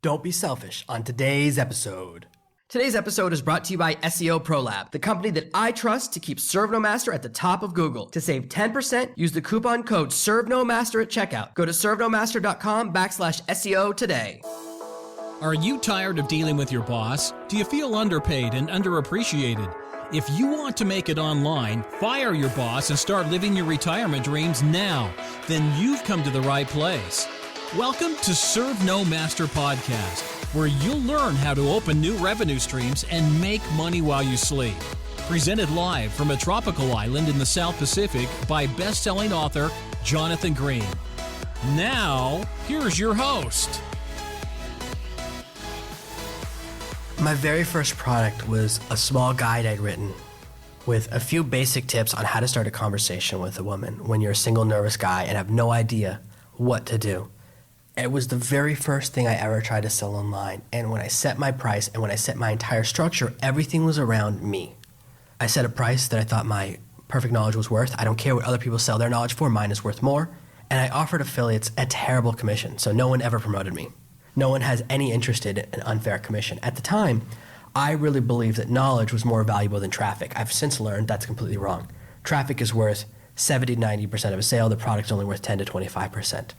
Don't be selfish on today's episode. Today's episode is brought to you by SEO ProLab, the company that I trust to keep ServeNoMaster at the top of Google. To save 10%, use the coupon code ServeNoMaster at checkout. Go to servenomaster.com/SEO today. Are you tired of dealing with your boss? Do you feel underpaid and underappreciated? If you want to make it online, fire your boss and start living your retirement dreams now, then you've come to the right place. Welcome to ServeNoMaster Podcast, where you'll learn how to open new revenue streams and make money while you sleep. Presented live from a tropical island in the South Pacific by best-selling author Jonathan Green. Now, here's your host. My very first product was a small guide I'd written with a few basic tips on how to start a conversation with a woman when you're a single nervous guy and have no idea what to do. It was the very first thing I ever tried to sell online. And when I set my price and when I set my entire structure, everything was around me. I set a price that I thought my perfect knowledge was worth. I don't care what other people sell their knowledge for. Mine is worth more. And I offered affiliates a terrible commission, so no one ever promoted me. No one has any interest in an unfair commission. At the time, I really believed that knowledge was more valuable than traffic. I've since learned that's completely wrong. Traffic is worth 70 to 90% of a sale. The product's only worth 10 to 25%.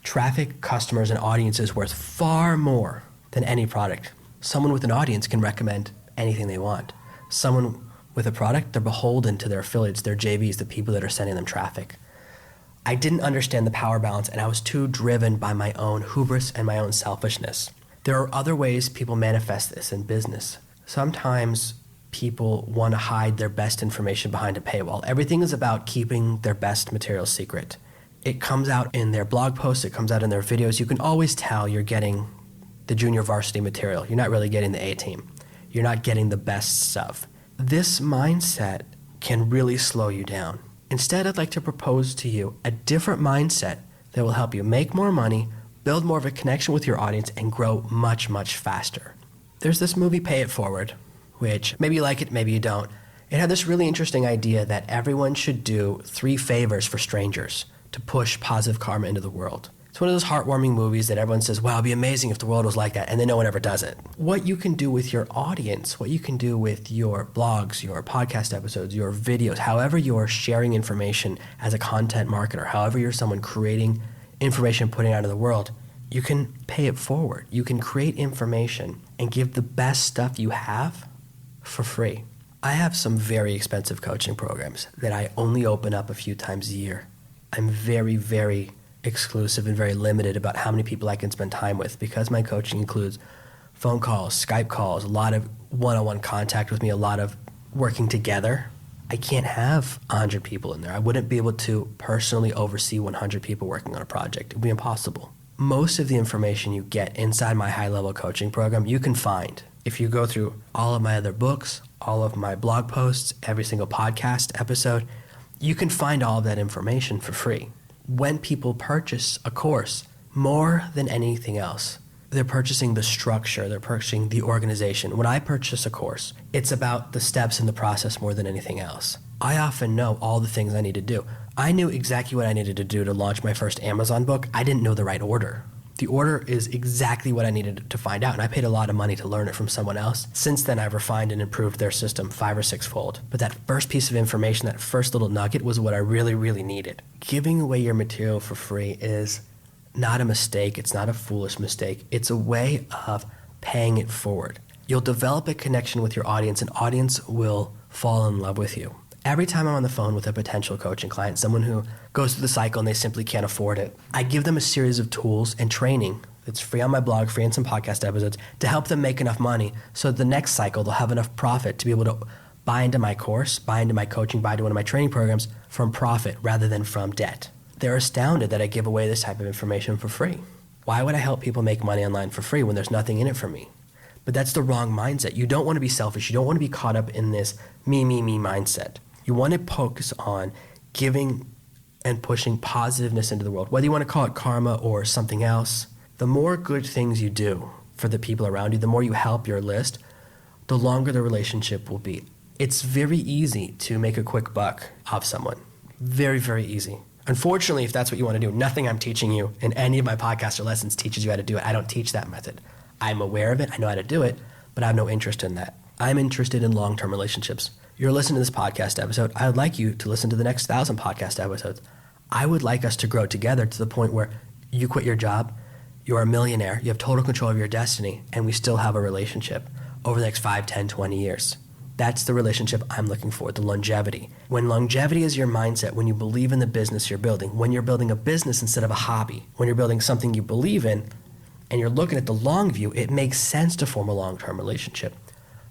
Traffic, customers, and audience is worth far more than any product. Someone with an audience can recommend anything they want. Someone with a product, they're beholden to their affiliates, their JVs, the people that are sending them traffic. I didn't understand the power balance, and I was too driven by my own hubris and my own selfishness. There are other ways people manifest this in business. Sometimes people want to hide their best information behind a paywall. Everything is about keeping their best material secret. It comes out in their blog posts, it comes out in their videos. You can always tell you're getting the junior varsity material. You're not really getting the A team. You're not getting the best stuff. This mindset can really slow you down. Instead, I'd like to propose to you a different mindset that will help you make more money, build more of a connection with your audience, and grow much, much faster. There's this movie, Pay It Forward, which maybe you like it, maybe you don't. It had this really interesting idea that everyone should do 3 favors for strangers to push positive karma into the world. It's one of those heartwarming movies that everyone says, wow, it'd be amazing if the world was like that, and then no one ever does it. What you can do with your audience, what you can do with your blogs, your podcast episodes, your videos, however you're sharing information as a content marketer, however you're someone creating information, putting it out into the world, you can pay it forward. You can create information and give the best stuff you have for free. I have some very expensive coaching programs that I only open up a few times a year. I'm very, very exclusive and very limited about how many people I can spend time with because my coaching includes phone calls, Skype calls, a lot of one-on-one contact with me, a lot of working together. I can't have 100 people in there. I wouldn't be able to personally oversee 100 people working on a project. It would be impossible. Most of the information you get inside my high-level coaching program, you can find if you go through all of my other books, all of my blog posts, every single podcast episode. You can find all of that information for free. When people purchase a course, more than anything else, they're purchasing the structure, they're purchasing the organization. When I purchase a course, it's about the steps in the process more than anything else. I often know all the things I need to do. I knew exactly what I needed to do to launch my first Amazon book. I didn't know the right order. The order is exactly what I needed to find out, and I paid a lot of money to learn it from someone else. Since then, I've refined and improved their system 5 or 6-fold. But that first piece of information, that first little nugget was what I really, really needed. Giving away your material for free is not a mistake. It's not a foolish mistake. It's a way of paying it forward. You'll develop a connection with your audience, and audience will fall in love with you. Every time I'm on the phone with a potential coaching client, someone who goes through the cycle and they simply can't afford it, I give them a series of tools and training that's free on my blog, free in some podcast episodes, to help them make enough money so the next cycle they'll have enough profit to be able to buy into my course, buy into my coaching, buy into one of my training programs from profit rather than from debt. They're astounded that I give away this type of information for free. Why would I help people make money online for free when there's nothing in it for me? But that's the wrong mindset. You don't want to be selfish. You don't want to be caught up in this me mindset. You want to focus on giving and pushing positiveness into the world. Whether you want to call it karma or something else, the more good things you do for the people around you, the more you help your list, the longer the relationship will be. It's very easy to make a quick buck off someone. Very, very easy. Unfortunately, if that's what you want to do, nothing I'm teaching you in any of my podcasts or lessons teaches you how to do it. I don't teach that method. I'm aware of it, I know how to do it, but I have no interest in that. I'm interested in long-term relationships. You're listening to this podcast episode. I would like you to listen to the next 1,000 podcast episodes. I would like us to grow together to the point where you quit your job, you're a millionaire, you have total control of your destiny, and we still have a relationship over the next 5, 10, 20 years. That's the relationship I'm looking for, the longevity. When longevity is your mindset, when you believe in the business you're building, when you're building a business instead of a hobby, when you're building something you believe in, and you're looking at the long view, it makes sense to form a long-term relationship.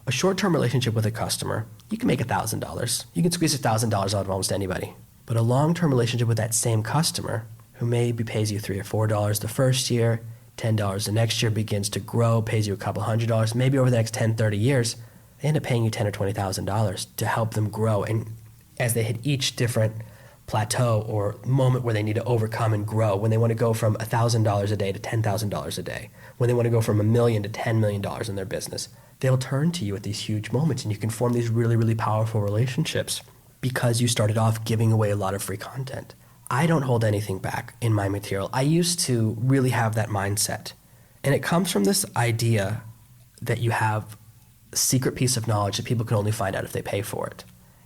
A short-term relationship with a customer, you can make $1,000. You can squeeze $1,000 out of almost anybody. But a long-term relationship with that same customer, who maybe pays you $3 or $4 the first year, $10 the next year, begins to grow, pays you a couple $100, maybe over the next 10, 30 years, they end up paying you $10,000 or $20,000 to help them grow. And as they hit each different plateau or moment where they need to overcome and grow, when they want to go from $1,000 a day to $10,000 a day, when they want to go from $1 million to $10 million in their business, they'll turn to you at these huge moments, and you can form these really, really powerful relationships because you started off giving away a lot of free content. I don't hold anything back in my material. I used to really have that mindset. And it comes from this idea that you have a secret piece of knowledge that people can only find out if they pay for it.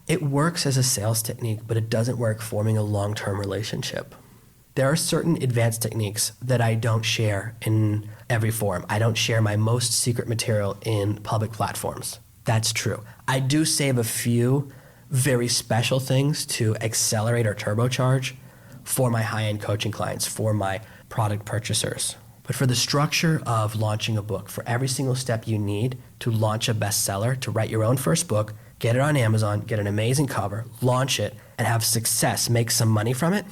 It works as a sales technique, but it doesn't work forming a long-term relationship. There are certain advanced techniques that I don't share in every forum. I don't share my most secret material in public platforms. That's true. I do save a few very special things to accelerate or turbocharge for my high-end coaching clients, for my product purchasers. But for the structure of launching a book, for every single step you need to launch a bestseller, to write your own first book, get it on Amazon, get an amazing cover, launch it, and have success, make some money from it,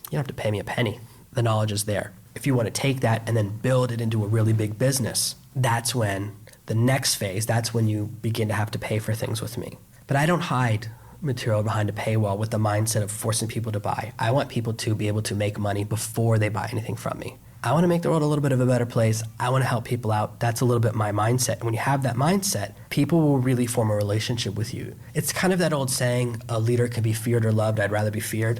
you don't have to pay me a penny. The knowledge is there. If you want to take that and then build it into a really big business, that's when the next phase, that's when you begin to have to pay for things with me. But I don't hide material behind a paywall with the mindset of forcing people to buy. I want people to be able to make money before they buy anything from me. I want to make the world a little bit of a better place. I want to help people out. That's a little bit my mindset. And when you have that mindset, people will really form a relationship with you. It's kind of that old saying, a leader can be feared or loved. I'd rather be feared.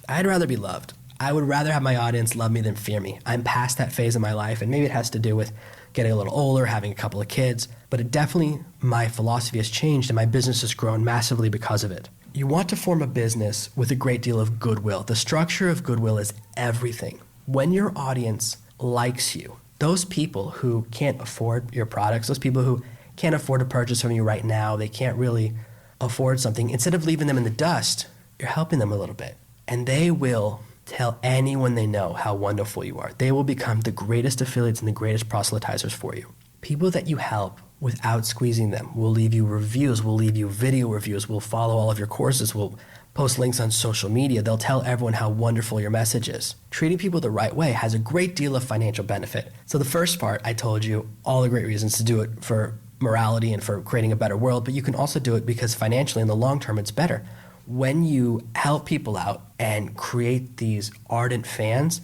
I'd rather be loved. I would rather have my audience love me than fear me. I'm past that phase of my life, and maybe it has to do with getting a little older, having a couple of kids, but it definitely, my philosophy has changed and my business has grown massively because of it. You want to form a business with a great deal of goodwill. The structure of goodwill is everything. When your audience likes you, those people who can't afford your products, those people who can't afford to purchase from you right now, they can't really afford something, instead of leaving them in the dust, you're helping them a little bit. And they will tell anyone they know how wonderful you are. They will become the greatest affiliates and the greatest proselytizers for you. People that you help without squeezing them will leave you reviews, will leave you video reviews, will follow all of your courses, will post links on social media. They'll tell everyone how wonderful your message is. Treating people the right way has a great deal of financial benefit. So the first part, I told you all the great reasons to do it for morality and for creating a better world, but you can also do it because financially in the long term it's better. When you help people out and create these ardent fans,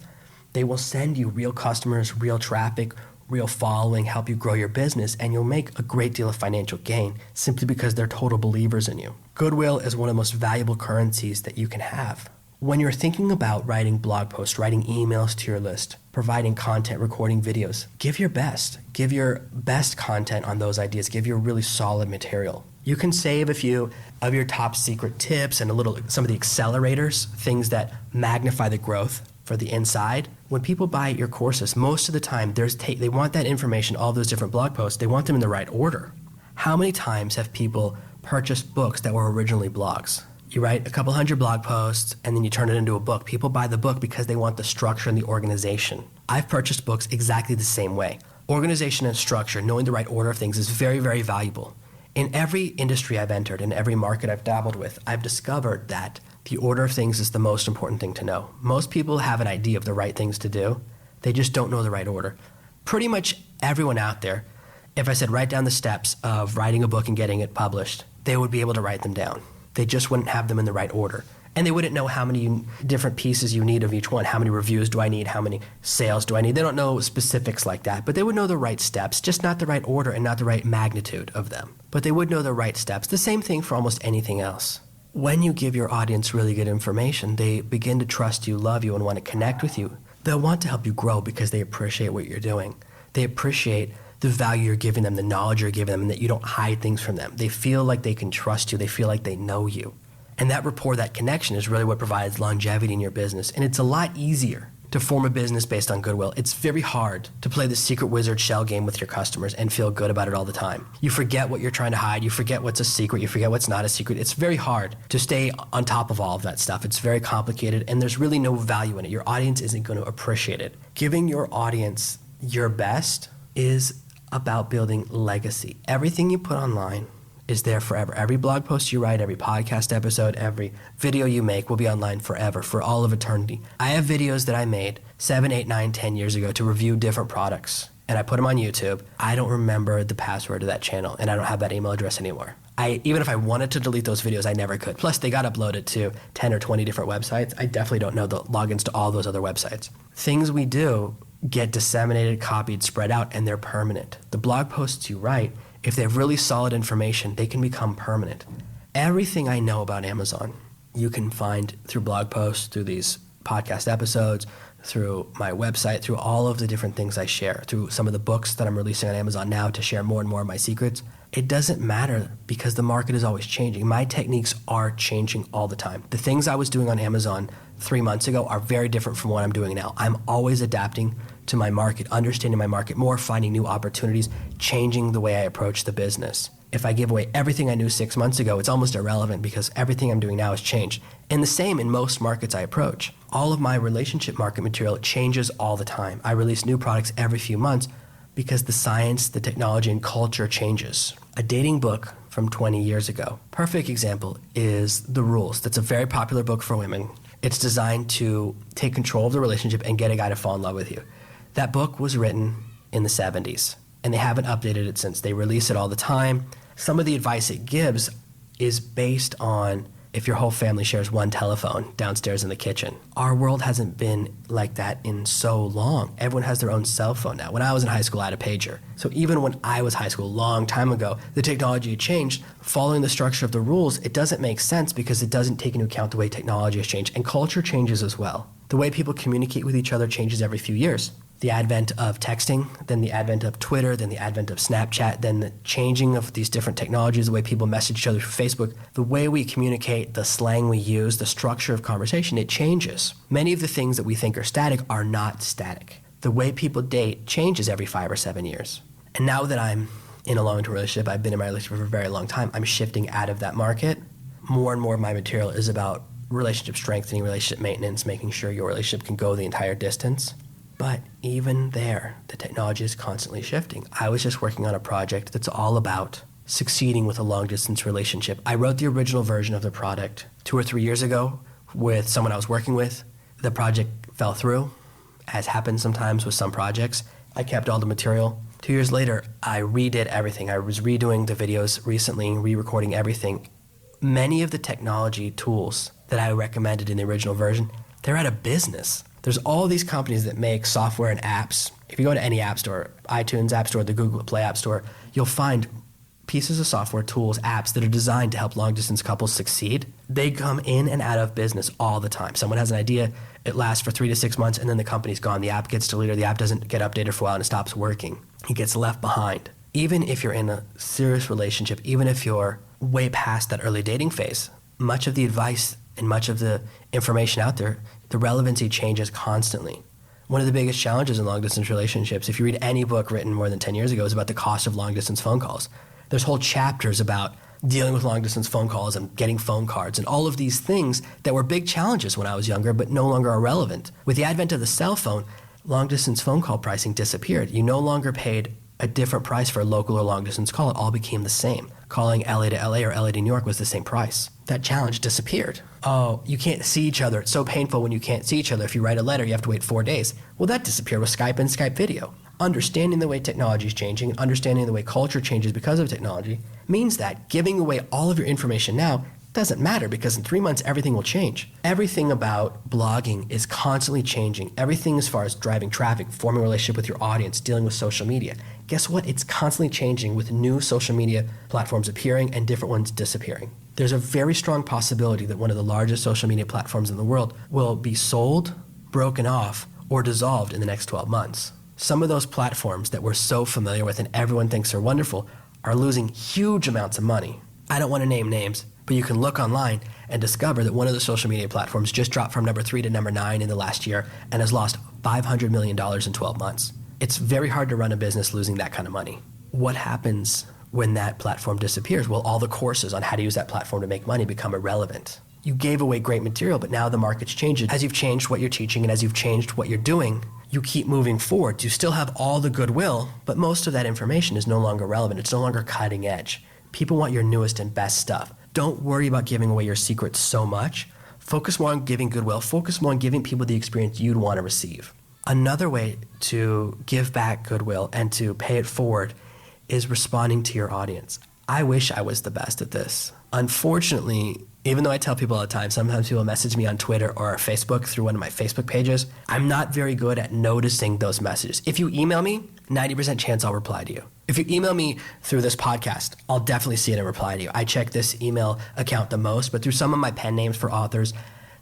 they will send you real customers, real traffic, real following, help you grow your business, and you'll make a great deal of financial gain simply because they're total believers in you. Goodwill is one of the most valuable currencies that you can have. When you're thinking about writing blog posts, writing emails to your list, providing content, recording videos, give your best. Give your best content on those ideas. Give your really solid material. You can save a few of your top secret tips and some of the accelerators, things that magnify the growth for the inside. When people buy your courses, most of the time they want that information, all those different blog posts, they want them in the right order. How many times have people purchased books that were originally blogs? You write a couple hundred blog posts and then you turn it into a book. People buy the book because they want the structure and the organization. I've purchased books exactly the same way. Organization and structure, knowing the right order of things is very, very valuable. In every industry I've entered, in every market I've dabbled with, I've discovered that the order of things is the most important thing to know. Most people have an idea of the right things to do. They just don't know the right order. Pretty much everyone out there, if I said write down the steps of writing a book and getting it published, they would be able to write them down. They just wouldn't have them in the right order. And they wouldn't know how many different pieces you need of each one. How many reviews do I need? How many sales do I need? They don't know specifics like that, but they would know the right steps, just not the right order and not the right magnitude of them. But they would know the right steps. The same thing for almost anything else. When you give your audience really good information, they begin to trust you, love you, and want to connect with you. They'll want to help you grow because they appreciate what you're doing. They appreciate the value you're giving them, the knowledge you're giving them, and that you don't hide things from them. They feel like they can trust you. They feel like they know you. And that rapport, that connection is really what provides longevity in your business. And it's a lot easier to form a business based on goodwill. It's very hard to play the secret wizard shell game with your customers and feel good about it all the time. You forget what you're trying to hide. You forget what's a secret. You forget what's not a secret. It's very hard to stay on top of all of that stuff. It's very complicated, and there's really no value in it. Your audience isn't going to appreciate it. Giving your audience your best is about building legacy. Everything you put online is there forever. Every blog post you write, every podcast episode, every video you make will be online forever, for all of eternity. I have videos that I made 7, 8, 9, 10 years ago to review different products, and I put them on YouTube. I don't remember the password to that channel, and I don't have that email address anymore. Even if I wanted to delete those videos, I never could. Plus, they got uploaded to 10 or 20 different websites. I definitely don't know the logins to all those other websites. Things we do get disseminated, copied, spread out, and they're permanent. The blog posts you write, if they have really solid information, they can become permanent. Everything I know about Amazon, you can find through blog posts, through these podcast episodes, through my website, through all of the different things I share, through some of the books that I'm releasing on Amazon now to share more and more of my secrets. It doesn't matter because the market is always changing. My techniques are changing all the time. The things I was doing on Amazon 3 months ago are very different from what I'm doing now. I'm always adapting to my market, understanding my market more, finding new opportunities, changing the way I approach the business. If I give away everything I knew 6 months ago, it's almost irrelevant because everything I'm doing now has changed. And the same in most markets I approach. All of my relationship market material changes all the time. I release new products every few months because the science, the technology, and culture changes. A dating book from 20 years ago, perfect example, is The Rules. That's a very popular book for women. It's designed to take control of the relationship and get a guy to fall in love with you. That book was written in the 70s, and they haven't updated it since. They release it all the time. Some of the advice it gives is based on if your whole family shares one telephone downstairs in the kitchen. Our world hasn't been like that in so long. Everyone has their own cell phone now. When I was in high school, I had a pager. So even when I was high school, a long time ago, the technology had changed. Following the structure of the rules, it doesn't make sense because it doesn't take into account the way technology has changed. And culture changes as well. The way people communicate with each other changes every few years. The advent of texting, then the advent of Twitter, then the advent of Snapchat, then the changing of these different technologies, the way people message each other through Facebook, the way we communicate, the slang we use, the structure of conversation, it changes. Many of the things that we think are static are not static. The way people date changes every 5 or 7 years. And now that I'm in a long-term relationship, I've been in my relationship for a very long time, I'm shifting out of that market. More and more of my material is about relationship strengthening, relationship maintenance, making sure your relationship can go the entire distance. But even there, the technology is constantly shifting. I was just working on a project that's all about succeeding with a long-distance relationship. I wrote the original version of the product 2 or 3 years ago with someone I was working with. The project fell through, as happens sometimes with some projects. I kept all the material. 2 years later, I redid everything. I was redoing the videos recently, re-recording everything. Many of the technology tools that I recommended in the original version, they're out of business. There's all these companies that make software and apps. If you go to any app store, iTunes App Store, the Google Play App Store, you'll find pieces of software, tools, apps that are designed to help long-distance couples succeed. They come in and out of business all the time. Someone has an idea, it lasts for 3 to 6 months, and then the company's gone. The app gets deleted, the app doesn't get updated for a while, and it stops working. It gets left behind. Even if you're in a serious relationship, even if you're way past that early dating phase, much of the advice and much of the information out there, the relevancy changes constantly. One of the biggest challenges in long-distance relationships, if you read any book written more than 10 years ago, is about the cost of long-distance phone calls. There's whole chapters about dealing with long-distance phone calls and getting phone cards and all of these things that were big challenges when I was younger but no longer are relevant. With the advent of the cell phone, long-distance phone call pricing disappeared. You no longer paid a different price for a local or long-distance call. It all became the same. Calling LA to LA or LA to New York was the same price. That challenge disappeared. Oh, you can't see each other. It's so painful when you can't see each other. If you write a letter, you have to wait 4 days. Well, that disappeared with Skype and Skype video. Understanding the way technology is changing and understanding the way culture changes because of technology means that giving away all of your information now doesn't matter because in 3 months, everything will change. Everything about blogging is constantly changing. Everything as far as driving traffic, forming a relationship with your audience, dealing with social media. Guess what? It's constantly changing with new social media platforms appearing and different ones disappearing. There's a very strong possibility that one of the largest social media platforms in the world will be sold, broken off, or dissolved in the next 12 months. Some of those platforms that we're so familiar with and everyone thinks are wonderful are losing huge amounts of money. I don't want to name names, but you can look online and discover that one of the social media platforms just dropped from number 3 to number 9 in the last year and has lost $500 million in 12 months. It's very hard to run a business losing that kind of money. What happens when that platform disappears? Well, all the courses on how to use that platform to make money become irrelevant. You gave away great material, but now the market's changed. As you've changed what you're teaching and as you've changed what you're doing, you keep moving forward. You still have all the goodwill, but most of that information is no longer relevant. It's no longer cutting edge. People want your newest and best stuff. Don't worry about giving away your secrets so much. Focus more on giving goodwill. Focus more on giving people the experience you'd want to receive. Another way to give back goodwill and to pay it forward is responding to your audience. I wish I was the best at this. Unfortunately, even though I tell people all the time, sometimes people message me on Twitter or Facebook through one of my Facebook pages, I'm not very good at noticing those messages. If you email me, 90% chance I'll reply to you. If you email me through this podcast, I'll definitely see it and reply to you. I check this email account the most, but through some of my pen names for authors,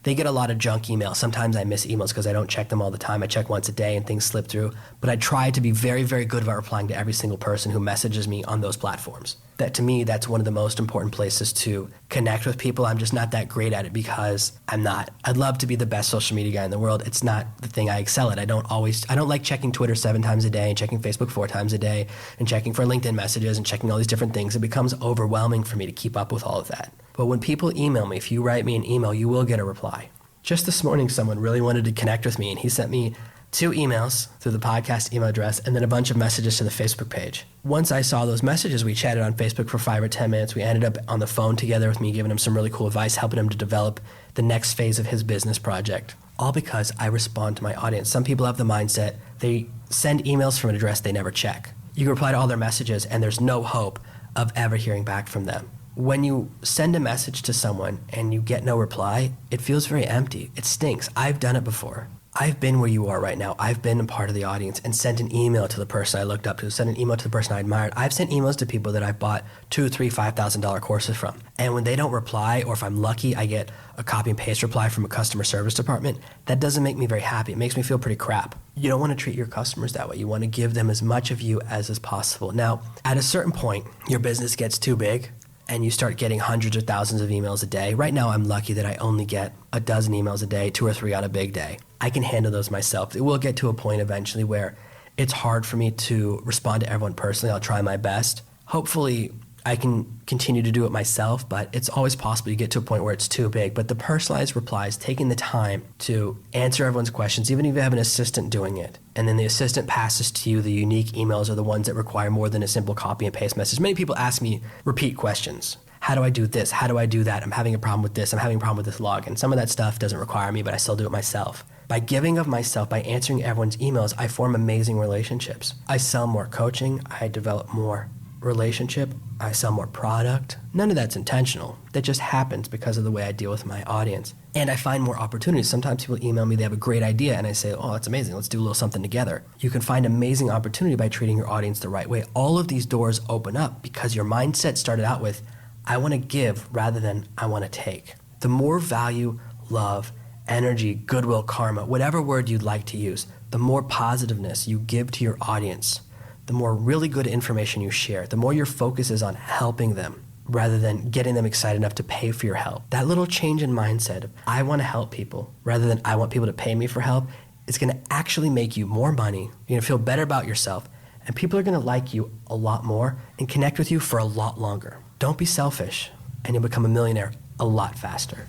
they get a lot of junk emails. Sometimes I miss emails because I don't check them all the time. I check once a day and things slip through. But I try to be very, very good about replying to every single person who messages me on those platforms. That to me, that's one of the most important places to connect with people. I'm just not that great at it because I'm not. I'd love to be the best social media guy in the world. It's not the thing I excel at. I don't like checking Twitter 7 times a day and checking Facebook 4 times a day and checking for LinkedIn messages and checking all these different things. It becomes overwhelming for me to keep up with all of that. But when people email me, if you write me an email, you will get a reply. Just this morning, someone really wanted to connect with me, and he sent me 2 emails through the podcast email address and then a bunch of messages to the Facebook page. Once I saw those messages, we chatted on Facebook for 5 or 10 minutes. We ended up on the phone together with me, giving him some really cool advice, helping him to develop the next phase of his business project. All because I respond to my audience. Some people have the mindset, they send emails from an address they never check. You can reply to all their messages, and there's no hope of ever hearing back from them. When you send a message to someone and you get no reply, it feels very empty. It stinks. I've done it before. I've been where you are right now. I've been a part of the audience and sent an email to the person I looked up to, sent an email to the person I admired. I've sent emails to people that I've bought $2,000, $3,000, $5,000 courses from. And when they don't reply, or if I'm lucky, I get a copy and paste reply from a customer service department, that doesn't make me very happy. It makes me feel pretty crap. You don't want to treat your customers that way. You want to give them as much of you as is possible. Now, at a certain point, your business gets too big, and you start getting hundreds or thousands of emails a day. Right now, I'm lucky that I only get a dozen emails a day, 2 or 3 on a big day. I can handle those myself. It will get to a point eventually where it's hard for me to respond to everyone personally. I'll try my best. Hopefully, I can continue to do it myself, but it's always possible you get to a point where it's too big. But the personalized replies, taking the time to answer everyone's questions, even if you have an assistant doing it, and then the assistant passes to you the unique emails are the ones that require more than a simple copy and paste message. Many people ask me repeat questions. How do I do this? How do I do that? I'm having a problem with this. I'm having a problem with this log. And some of that stuff doesn't require me, but I still do it myself. By giving of myself, by answering everyone's emails, I form amazing relationships. I sell more coaching. I develop more relationship. I sell more product. None of that's intentional. That just happens because of the way I deal with my audience. And I find more opportunities. Sometimes people email me, they have a great idea, and I say, oh, that's amazing. Let's do a little something together. You can find amazing opportunity by treating your audience the right way. All of these doors open up because your mindset started out with, I want to give rather than I want to take. The more value, love, energy, goodwill, karma, whatever word you'd like to use, the more positiveness you give to your audience, the more really good information you share, the more your focus is on helping them rather than getting them excited enough to pay for your help. That little change in mindset of I want to help people rather than I want people to pay me for help is going to actually make you more money. You're going to feel better about yourself, and people are going to like you a lot more and connect with you for a lot longer. Don't be selfish, and you'll become a millionaire a lot faster.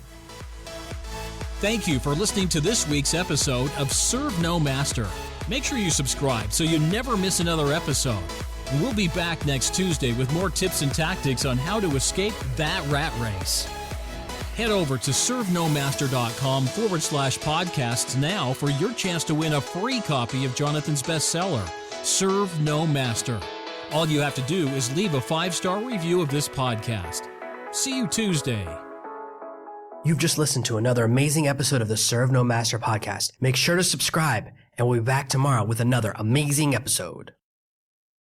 Thank you for listening to this week's episode of Serve No Master. Make sure you subscribe so you never miss another episode. And we'll be back next Tuesday with more tips and tactics on how to escape that rat race. Head over to servenomaster.com/podcasts now for your chance to win a free copy of Jonathan's bestseller, Serve No Master. All you have to do is leave a 5-star review of this podcast. See you Tuesday. You've just listened to another amazing episode of the Serve No Master podcast. Make sure to subscribe, and we'll be back tomorrow with another amazing episode.